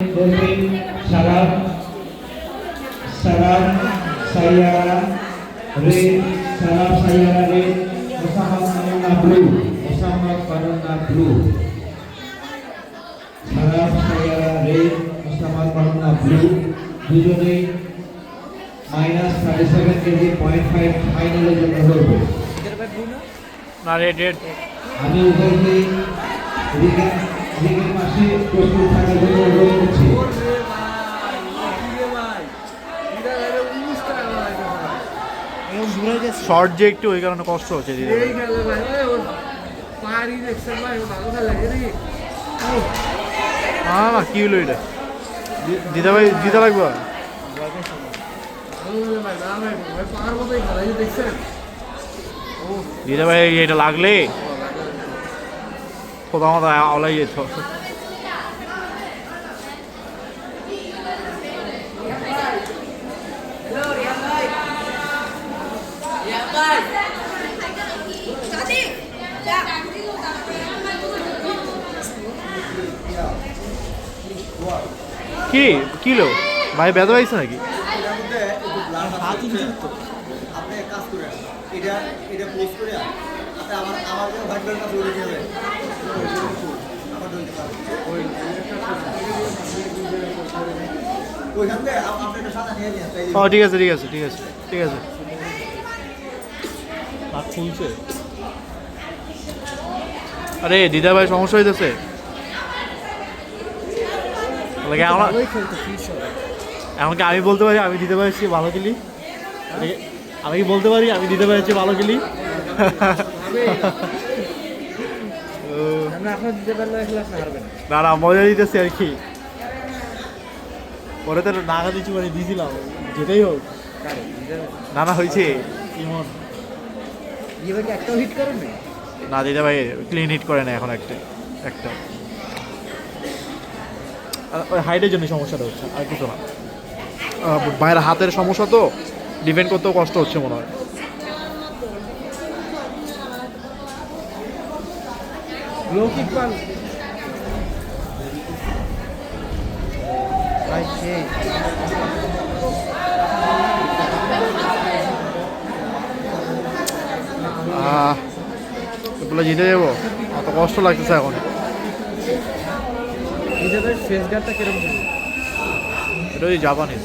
Delvin, Salam, Sayara, Red, Salam, Sayara, Red, Muhammad Manuna Blue, Muhammad Manuna Blue, Salam, Sayara, Red, Muhammad Manuna Blue, দুজনে -37 KG 0.5 ফাইনালের জন্য লড়বে। না red আমি উভয়কে রিগের পাশে প্রস্তুত থাকার জন্য অনুরোধ করছি। শর্ট যে একটু ওই কারণে কষ্ট হচ্ছে না কি হলো এটা দিদা ভাই দিদা লাগবে দিদা ভাই এটা লাগলে কোথাও আমাদের আওলাই যেত কি কিলো ভাই ব্যথা পাইছে নাকি ও ঠিক আছে ঠিক আছে ঠিক আছে ঠিক আছে খুলছে আরে দিদা ভাই সমস্যা হইতেছে এমনকি আমি বলতে পারি আমি দিতে পারছি ভালো খেলি আমি কি বলতে পারি আমি দিতে পারছি ভালো খেলি না না মজা দিতেছি আর কি পরে তো নাগা দিচ্ছি মানে দিয়েছিলাম যেটাই হোক না না হয়েছে ইমন একটা হিট করেন না দিদা ভাই ক্লিন হিট করে না এখন একটা ওই হাইটের জন্য সমস্যাটা হচ্ছে আর কিছু না ভাইয়ের হাতের সমস্যা তো ডিফেন্ড করতেও কষ্ট হচ্ছে মনে হয় এগুলো জিতে যাবো অত কষ্ট লাগতেছে এখন ফেস গার্ডটা কিরকম এটা ওই জাপানিজ